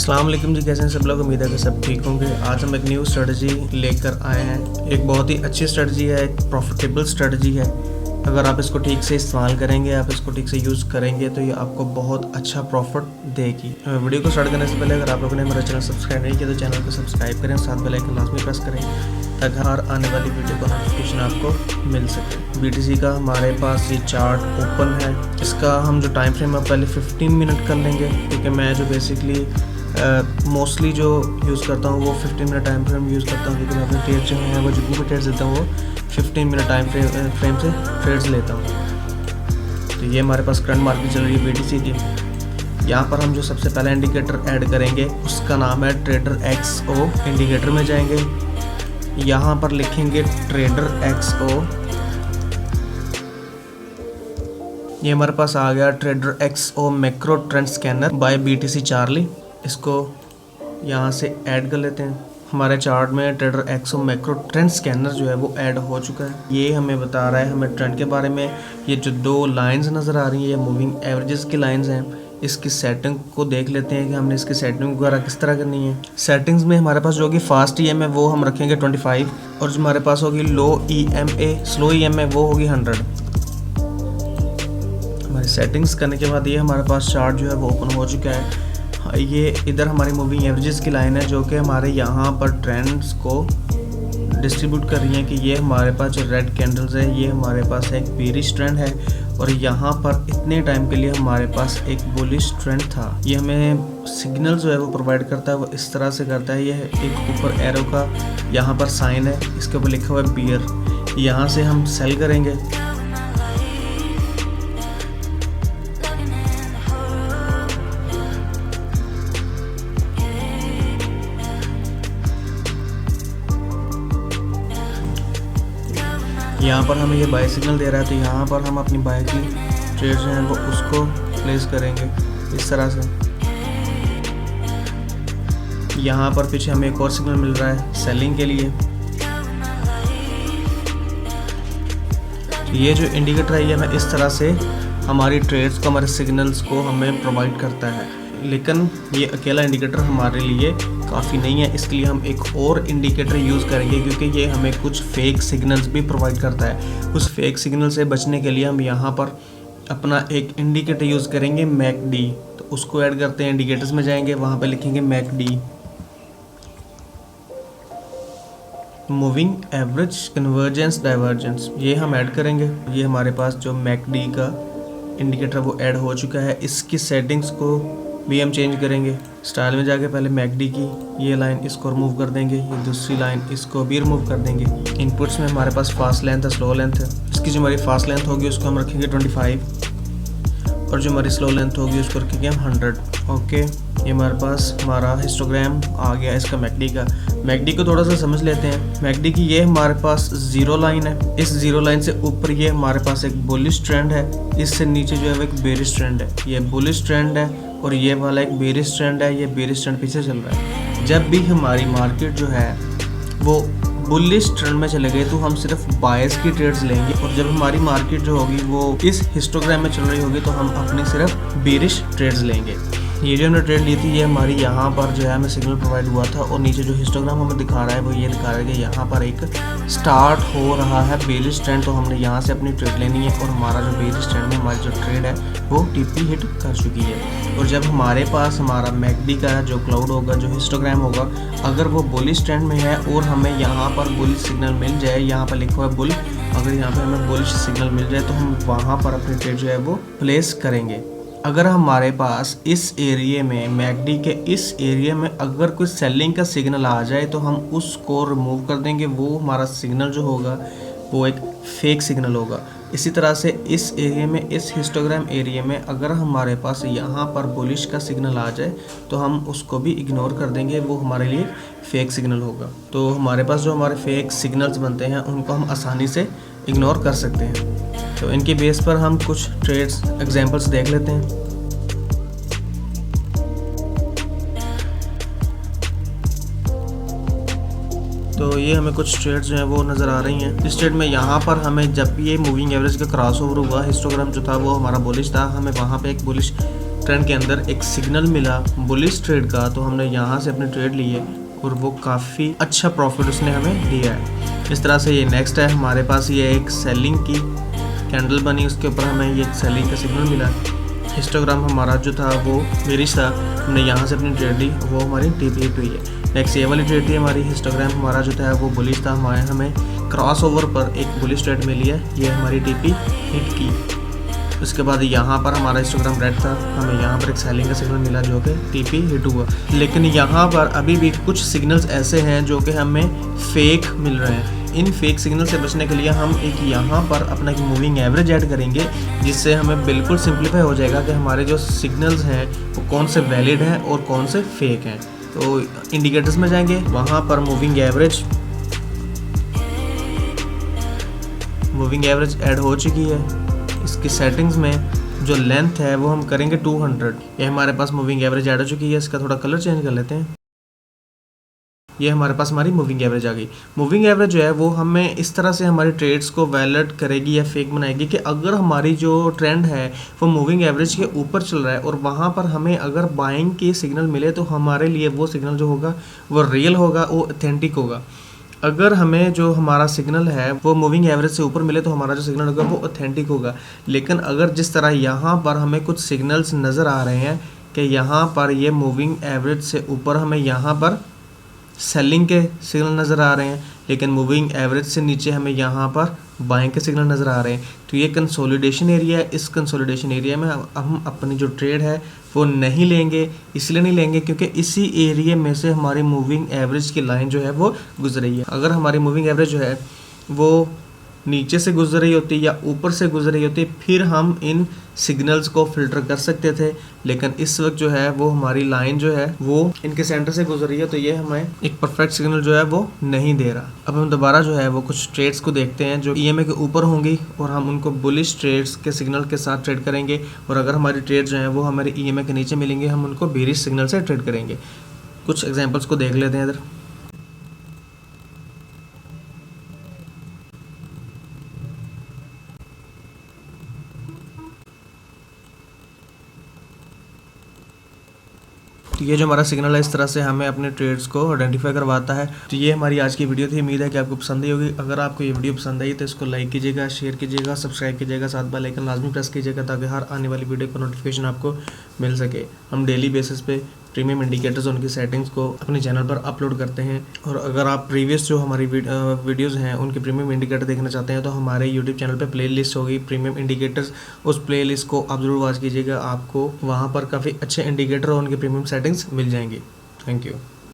अस्सलाम वालेकुम जी, कैसे हैं सब लोग। उम्मीद है कि सब ठीक होंगे। आज हम एक न्यू स्ट्रेटजी लेकर आए हैं। एक बहुत ही अच्छी स्ट्रेटजी है, एक प्रॉफिटेबल स्ट्रेटजी है। अगर आप इसको ठीक से इस्तेमाल करेंगे, आप इसको ठीक से यूज़ करेंगे तो ये आपको बहुत अच्छा प्रॉफिट देगी। वीडियो को स्टार्ट करने से पहले अगर आप लोगों ने हमारा चैनल सब्सक्राइब नहीं किया तो चैनल को सब्सक्राइब करें, साथ बेल आइकन लाजमी प्रेस करें ताकि हर आने वाली वीडियो का नोटिफिकेशन आपको मिल सके। BTC का हमारे पास ये चार्ट ओपन है। इसका हम जो टाइम फ्रेम है पहले 15 मिनट कर लेंगे, क्योंकि मैं जो बेसिकली मोस्टली जो यूज़ करता हूँ वो 15 मिनट टाइम फ्रेम यूज़ करता हूँ, क्योंकि मैं अपने ट्रेड जो हैं वो जितनी भी ट्रेड्स देता हूँ वो 15 मिनट टाइम फ्रेम से ट्रेड्स लेता हूँ। तो ये हमारे पास करंट मार्केट चल रही है BTC की। यहाँ पर हम जो सबसे पहला इंडिकेटर ऐड करेंगे उसका नाम है ट्रेडर XO। इंडिकेटर में जाएंगे, यहाँ पर लिखेंगे ट्रेडर XO। ये हमारे पास आ गया trader XO macro trend scanner by BTC Charlie. इसको यहाँ से ऐड कर लेते हैं। हमारे चार्ट में trader XO macro trend scanner जो है वो ऐड हो चुका है। ये हमें बता रहा है हमें ट्रेंड के बारे में। ये जो दो लाइंस नज़र आ रही हैं ये मूविंग एवरेजेस की लाइंस हैं। इसकी सेटिंग को देख लेते हैं कि हमने इसकी सेटिंग वगैरह किस तरह करनी है। सेटिंग्स में हमारे पास जो होगी फास्ट EM है वो हम रखेंगे 25, और जो हमारे पास होगी लो EMA स्लो EM है वो होगी 100। हमारी सेटिंग्स करने के बाद ये हमारे पास चार्ट जो है वो ओपन हो चुका है। ये इधर हमारी मूविंग एवरेजेस की लाइन है जो कि हमारे यहाँ पर ट्रेंड्स को डिस्ट्रीब्यूट कर रही है। कि ये हमारे पास जो रेड कैंडल्स है ये हमारे पास एक बेरिश ट्रेंड है, और यहाँ पर इतने टाइम के लिए हमारे पास एक बुलिश ट्रेंड था। ये हमें सिग्नल जो है वो प्रोवाइड करता है, वो इस तरह से करता है। ये एक ऊपर एरो का यहाँ पर साइन है, इसके ऊपर लिखा हुआ है बियर। यहाँ से हम सेल करेंगे। यहाँ पर हमें ये बाय सिग्नल दे रहा है, तो यहाँ पर हम अपनी बाय की ट्रेड जो है वो उसको प्लेस करेंगे इस तरह से। यहाँ पर पीछे हमें एक और सिग्नल मिल रहा है सेलिंग के लिए। ये जो इंडिकेटर है ये हमें इस तरह से हमारी ट्रेड्स को, हमारे सिग्नल्स को हमें प्रोवाइड करता है। लेकिन ये अकेला इंडिकेटर हमारे लिए काफ़ी नहीं है, इसके लिए हम एक और इंडिकेटर यूज़ करेंगे, क्योंकि ये हमें कुछ फेक सिग्नल्स भी प्रोवाइड करता है। उस फेक सिग्नल से बचने के लिए हम यहाँ पर अपना एक इंडिकेटर यूज़ करेंगे MACD। तो उसको ऐड करते हैं, इंडिकेटर्स में जाएंगे, वहाँ पे लिखेंगे MACD moving average convergence divergence. ये हम ऐड करेंगे। ये हमारे पास जो MACD का इंडिकेटर वो ऐड हो चुका है। इसकी सेटिंग्स को भी हम चेंज करेंगे। स्टाइल में जाके पहले MACD की ये लाइन इसको रिमूव कर देंगे, ये दूसरी लाइन इसको भी रिमूव कर देंगे। इनपुट्स में हमारे पास फास्ट लेंथ है, स्लो लेंथ है। इसकी जो हमारी फास्ट लेंथ होगी उसको हम रखेंगे 25, और जो हमारी स्लो लेंथ होगी उसको रखेंगे हम 100। ओके, ये हमारे पास हमारा हिस्टोग्राम आ गया इसका MACD का। MACD को थोड़ा सा समझ लेते हैं। MACD की ये हमारे पास जीरो लाइन है। इस जीरो लाइन से ऊपर ये हमारे पास एक बुलिश ट्रेंड है, इससे नीचे जो है वो एक बेरिश ट्रेंड है। ये बुलिश ट्रेंड है और ये वाला एक बेरिश ट्रेंड है। ये बेरिश ट्रेंड पीछे चल रहा है। जब भी हमारी मार्केट जो है वो बुलिश ट्रेंड में चले गए तो हम सिर्फ बायस की ट्रेड्स लेंगे, और जब हमारी मार्केट जो होगी वो इस हिस्टोग्राम में चल रही होगी तो हम अपनी सिर्फ बेरिश ट्रेड्स लेंगे। ये जो हमने ट्रेड ली थी ये हमारी यहाँ पर जो है हमें सिग्नल प्रोवाइड हुआ था, और नीचे जो हिस्टोग्राम हमें दिखा रहा है वो ये दिखा रहा है कि यहाँ पर एक स्टार्ट हो रहा है बेरिश ट्रेंड। तो हमने यहाँ से अपनी ट्रेड लेनी है, और हमारा जो बेरिश ट्रेंड है, हमारी जो ट्रेड है वो TP हिट कर चुकी है। और जब हमारे पास हमारा MACD का जो क्लाउड होगा, जो हिस्टोग्राम होगा, अगर वो बुलिश ट्रेंड में है और हमें यहाँ पर बुलिश सिग्नल मिल जाए, यहाँ पर लिखा हुआ है बुल, अगर यहाँ पर हमें बुलिश सिग्नल मिल जाए तो हम वहाँ पर अपनी ट्रेड जो है वो प्लेस करेंगे। अगर हमारे पास इस एरिया में MACD के इस एरिया में अगर कोई सेलिंग का सिग्नल आ जाए तो हम उसको रिमूव कर देंगे। वो हमारा सिग्नल जो होगा वो एक फेक सिग्नल होगा। इसी तरह से इस एरिया में, इस हिस्टोग्राम एरिया में अगर हमारे पास यहाँ पर बुलिश का सिग्नल आ जाए तो हम उसको भी इग्नोर कर देंगे, वो हमारे लिए फेक सिग्नल होगा। तो हमारे पास जो हमारे फेक सिग्नल्स बनते हैं उनको हम आसानी से इग्नोर कर सकते हैं। तो इनके बेस पर हम कुछ ट्रेड्स एग्जांपल्स देख लेते हैं। तो ये हमें कुछ ट्रेड्स जो हैं वो नज़र आ रही हैं। इस ट्रेड में यहाँ पर हमें जब भी ये मूविंग एवरेज का क्रॉस ओवर हुआ, हिस्टोग्राम जो था वो हमारा बुलिश था, हमें वहाँ पे एक बुलिश ट्रेंड के अंदर एक सिग्नल मिला बुलिश ट्रेड का, तो हमने यहाँ से अपने ट्रेड लिए और वो काफ़ी अच्छा प्रॉफिट उसने हमें दिया है। इस तरह से ये नेक्स्ट है हमारे पास, ये एक सेलिंग की कैंडल बनी, उसके ऊपर हमें ये सेलिंग का सिग्नल मिला। हिस्टोग्राम हमारा जो था वो बेरिश था, हमने यहाँ से अपनी ट्रेड ली, वो हमारी टीपी हिट हुई है। नेक्स्ट ये वाली ट्रेड थी हमारी, हिस्टोग्राम हमारा जो था वो बुलिश था, हमें क्रॉस ओवर पर एक बुलिश ट्रेड मिली है, ये हमारी टीपी हिट की। उसके बाद यहाँ पर हमारा हिस्टोग्राम रेड था, हमें यहाँ पर एक सेलिंग का सिग्नल मिला जो कि टीपी हिट हुआ। लेकिन यहाँ पर अभी भी कुछ सिग्नल्स ऐसे हैं जो कि हमें फेक मिल रहे हैं। इन फेक सिग्नल से बचने के लिए हम एक यहाँ पर अपना एक मूविंग एवरेज ऐड करेंगे, जिससे हमें बिल्कुल सिंप्लीफाई हो जाएगा कि हमारे जो सिग्नल्स हैं वो कौन से वैलिड हैं और कौन से फेक हैं। तो इंडिकेटर्स में जाएंगे, वहाँ पर मूविंग एवरेज ऐड हो चुकी है। इसकी सेटिंग्स में जो लेंथ है वो हम करेंगे 200। ये हमारे पास मूविंग एवरेज ऐड हो चुकी है। इसका थोड़ा कलर चेंज कर लेते हैं। ये हमारे पास हमारी मूविंग एवरेज आ गई। मूविंग एवरेज जो है वो हमें इस तरह से हमारे ट्रेड्स को वैलिड करेगी या फेक बनाएगी कि अगर हमारी जो ट्रेंड है वो मूविंग एवरेज के ऊपर चल रहा है और वहाँ पर हमें अगर बाइंग के सिग्नल मिले तो हमारे लिए वो सिग्नल जो होगा वो रियल होगा, वो ऑथेंटिक होगा। अगर हमें जो हमारा सिग्नल है वो मूविंग एवरेज से ऊपर मिले तो हमारा जो सिग्नल होगा वो ऑथेंटिक होगा। लेकिन अगर जिस तरह यहाँ पर हमें कुछ सिग्नल्स नज़र आ रहे हैं कि यहाँ पर ये मूविंग एवरेज से ऊपर हमें यहाँ पर सेलिंग के सिग्नल नज़र आ रहे हैं, लेकिन मूविंग एवरेज से नीचे हमें यहाँ पर बाइंग के सिग्नल नज़र आ रहे हैं, तो ये कंसोलिडेशन एरिया है। इस कंसोलिडेशन एरिया में हम अपनी जो ट्रेड है वो नहीं लेंगे। इसलिए नहीं लेंगे क्योंकि इसी एरिया में से हमारी मूविंग एवरेज की लाइन जो है वो गुजर रही है। अगर हमारी मूविंग एवरेज जो है वो नीचे से गुजर रही होती या ऊपर से गुजर रही होती, फिर हम इन सिग्नल्स को फिल्टर कर सकते थे। लेकिन इस वक्त जो है वो हमारी लाइन जो है वो इनके सेंटर से गुजर रही है, तो ये हमें एक परफेक्ट सिग्नल जो है वो नहीं दे रहा। अब हम दोबारा जो है वो कुछ ट्रेड्स को देखते हैं जो ईएमए के ऊपर होंगी और हम उनको बुलिश ट्रेड्स के सिग्नल के साथ ट्रेड करेंगे, और अगर हमारी ट्रेड जो है वो हमारे ईएमए के नीचे मिलेंगे हम उनको बेरिश सिग्नल से ट्रेड करेंगे। कुछ एग्जाम्पल्स को देख लेते हैं इधर। तो ये जो हमारा सिग्नल है इस तरह से हमें अपने ट्रेड्स को आइडेंटिफाई करवाता है। तो ये हमारी आज की वीडियो थी। उम्मीद है कि आपको पसंद आई होगी। अगर आपको ये वीडियो पसंद आई तो इसको लाइक कीजिएगा, शेयर कीजिएगा, सब्सक्राइब कीजिएगा, साथ बेल आइकन लाजमी प्रेस कीजिएगा ताकि हर आने वाली वीडियो का नोटिफिकेशन आपको मिल सके। हम डेली बेसिस पे प्रीमियम इंडिकेटर्स उनकी सेटिंग्स को अपने चैनल पर अपलोड करते हैं, और अगर आप प्रीवियस जो हमारी वीडियोज़ हैं उनके प्रीमियम इंडिकेटर देखना चाहते हैं तो हमारे यूट्यूब चैनल पे प्लेलिस्ट होगी प्रीमियम इंडिकेटर्स। उस प्लेलिस्ट को आप ज़रूर वॉच कीजिएगा, आपको वहाँ पर काफ़ी अच्छे इंडिकेटर और उनके प्रीमियम सेटिंग्स मिल जाएंगी। Thank you.